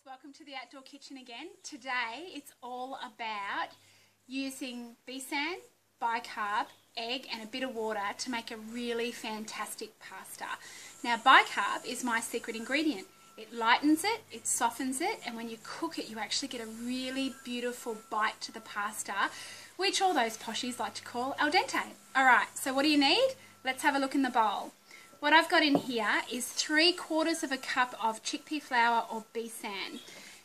welcome to the outdoor kitchen again. Today it's all about using besan, bicarb, egg and a bit of water to make a really fantastic pasta. Now bicarb is my secret ingredient. It lightens it, it softens it, and when you cook it you actually get a really beautiful bite to the pasta, which all those poshies like to call al dente. Alright, so what do you need? Let's have a look in the bowl. What I've got in here is 3/4 of a cup of chickpea flour or besan.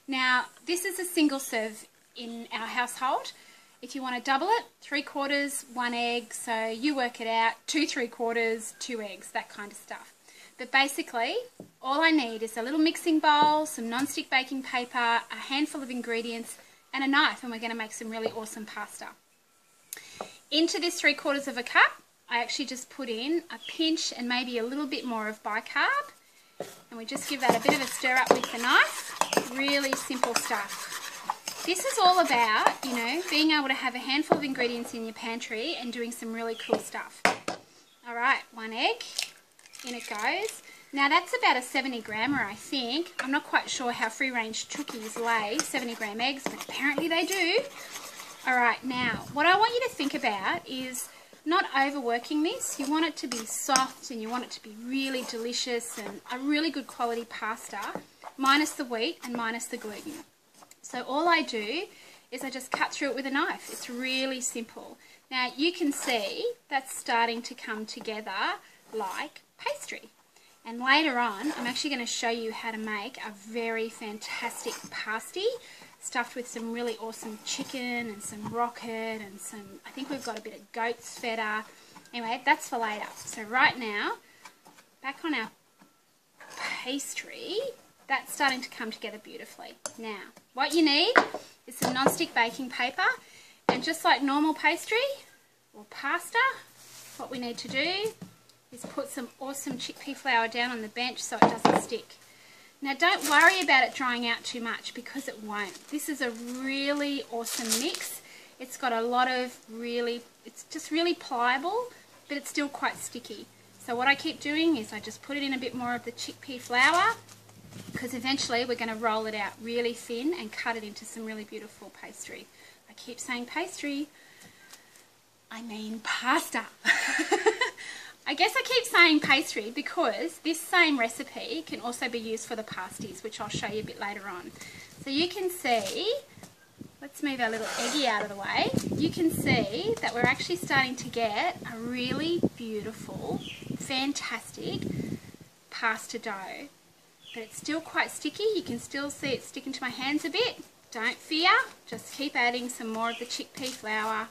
Now, this is a single serve in our household. If you want to double it, 3/4, 1 egg, so you work it out, 2 3/4, 2 eggs, that kind of stuff. But basically, all I need is a little mixing bowl, some non-stick baking paper, a handful of ingredients, and a knife, and we're going to make some really awesome pasta. Into this 3/4 of a cup, I actually just put in a pinch and maybe a little bit more of bicarb, and we just give that a bit of a stir up with the knife. Really simple stuff. This is all about, you know, being able to have a handful of ingredients in your pantry and doing some really cool stuff. Alright, 1 egg, in it goes. Now that's about a 70 grammer, I think. I'm not quite sure how free range chookies lay 70 gram eggs, but apparently they do. Alright, now what I want you to think about is not overworking this. You want it to be soft and you want it to be really delicious and a really good quality pasta, minus the wheat and minus the gluten. So all I do is I just cut through it with a knife. It's really simple. Now you can see that's starting to come together like pastry. And later on I'm actually going to show you how to make a very fantastic pasty stuffed with some really awesome chicken and some rocket and some, I think we've got a bit of goat's feta. Anyway, that's for later. So right now, back on our pastry, that's starting to come together beautifully. Now, what you need is some non-stick baking paper, and just like normal pastry or pasta, what we need to do is put some awesome chickpea flour down on the bench so it doesn't stick. Now don't worry about it drying out too much because it won't. This is a really awesome mix. It's got a lot of it's just really pliable, but it's still quite sticky. So what I keep doing is I just put it in a bit more of the chickpea flour, because eventually we're going to roll it out really thin and cut it into some really beautiful pastry. I keep saying pastry, I mean pasta. I guess I keep saying pastry because this same recipe can also be used for the pasties, which I'll show you a bit later on. So you can see, let's move our little eggie out of the way, you can see that we're actually starting to get a really beautiful, fantastic pasta dough. But it's still quite sticky. You can still see it sticking to my hands a bit. Don't fear, just keep adding some more of the chickpea flour.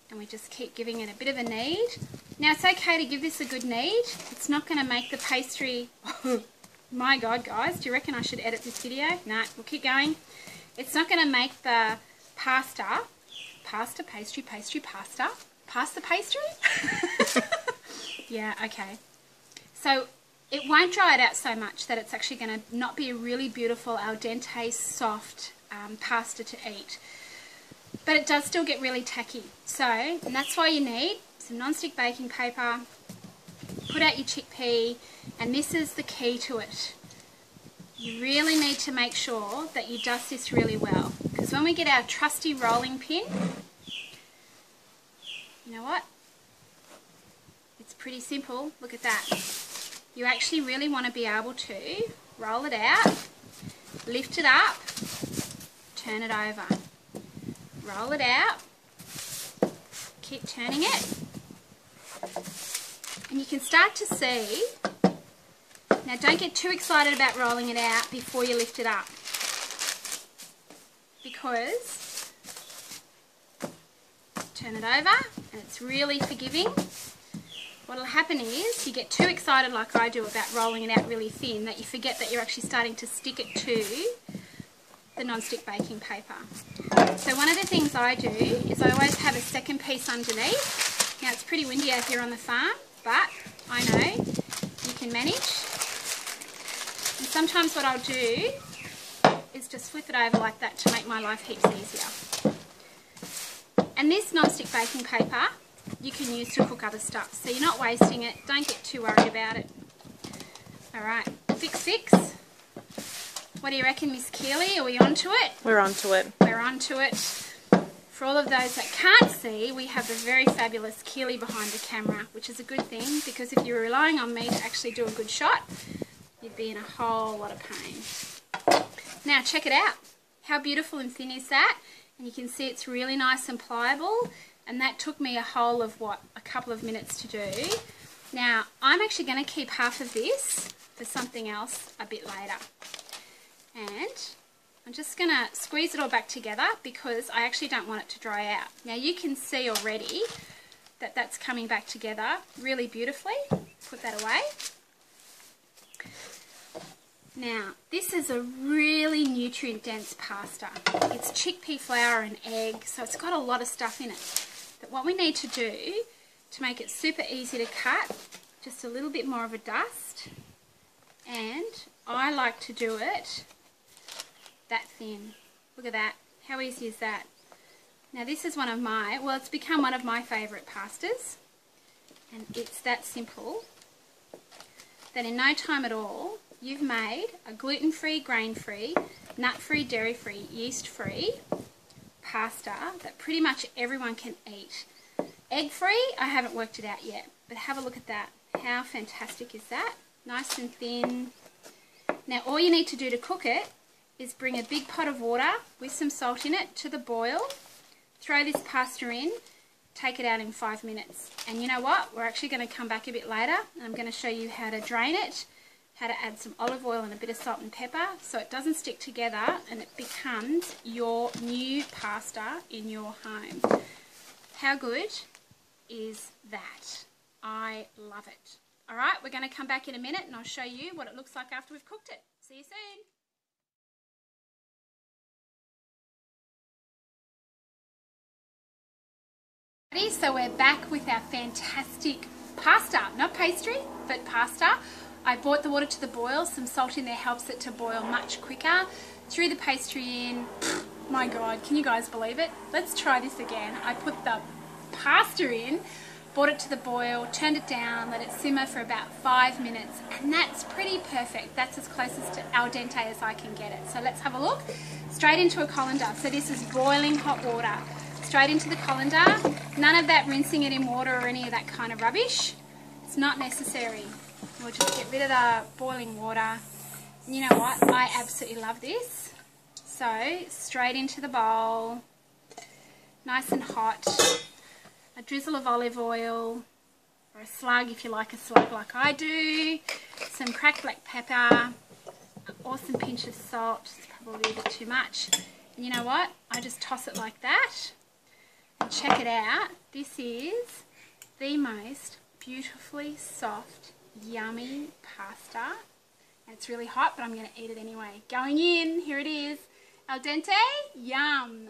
And we just keep giving it a bit of a knead. Now it's okay to give this a good knead. It's not going to make the pastry... My God, guys, do you reckon I should edit this video? No, we'll keep going. It's not going to make the pasta, pastry? Yeah, okay. So it won't dry it out so much that it's actually going to not be a really beautiful al dente soft pasta to eat. But it does still get really tacky. So, and that's why you need some non-stick baking paper, put out your chickpea, and this is the key to it. You really need to make sure that you dust this really well, because when we get our trusty rolling pin, you know what? It's pretty simple. Look at that. You actually really want to be able to roll it out, lift it up, turn it over. Roll it out, keep turning it, and you can start to see, now don't get too excited about rolling it out before you lift it up, because, turn it over, and it's really forgiving. What will happen is, you get too excited like I do about rolling it out really thin, that you forget that you're actually starting to stick it to the non-stick baking paper. So one of the things I do is I always have a second piece underneath. Now it's pretty windy out here on the farm, but I know you can manage. And sometimes what I'll do is just flip it over like that to make my life heaps easier. And this non-stick baking paper you can use to cook other stuff, so you're not wasting it. Don't get too worried about it. Alright, fix. What do you reckon, Miss Keeley? Are we onto it? We're onto it. We're onto it. For all of those that can't see, we have the very fabulous Keeley behind the camera, which is a good thing, because if you were relying on me to actually do a good shot, you'd be in a whole lot of pain. Now check it out. How beautiful and thin is that? And you can see it's really nice and pliable, and that took me a whole of, a couple of minutes to do. Now, I'm actually going to keep half of this for something else a bit later. And I'm just going to squeeze it all back together because I actually don't want it to dry out. Now, you can see already that that's coming back together really beautifully. Put that away. Now, this is a really nutrient-dense pasta. It's chickpea flour and egg, so it's got a lot of stuff in it. But what we need to do to make it super easy to cut, just a little bit more of a dust, and I like to do it that thin. Look at that. How easy is that? Now, this is one of my, well, it's become one of my favourite pastas, and it's that simple that in no time at all, you've made a gluten-free, grain-free, nut-free, dairy-free, yeast-free pasta that pretty much everyone can eat. Egg-free, I haven't worked it out yet, but have a look at that. How fantastic is that? Nice and thin. Now, all you need to do to cook it is bring a big pot of water with some salt in it to the boil, throw this pasta in, take it out in 5 minutes. And you know what? We're actually going to come back a bit later, and I'm going to show you how to drain it, how to add some olive oil and a bit of salt and pepper so it doesn't stick together and it becomes your new pasta in your home. How good is that? I love it. Alright, we're going to come back in a minute and I'll show you what it looks like after we've cooked it. See you soon. So we're back with our fantastic pasta, not pastry, but pasta. I brought the water to the boil, some salt in there helps it to boil much quicker. Threw the pastry in, my God, can you guys believe it? Let's try this again. I put the pasta in, brought it to the boil, turned it down, let it simmer for about 5 minutes, and that's pretty perfect. That's as close as to al dente as I can get it. So let's have a look. Straight into a colander. So this is boiling hot water. Straight into the colander. None of that rinsing it in water or any of that kind of rubbish. It's not necessary. We'll just get rid of the boiling water. And you know what? I absolutely love this. So, straight into the bowl. Nice and hot. A drizzle of olive oil. Or a slug if you like a slug like I do. Some cracked black pepper. An awesome pinch of salt. It's probably a bit too much. And you know what? I just toss it like that. And check it out. This is the most beautifully soft, yummy pasta. And it's really hot, but I'm going to eat it anyway. Going in, here it is. Al dente, yum.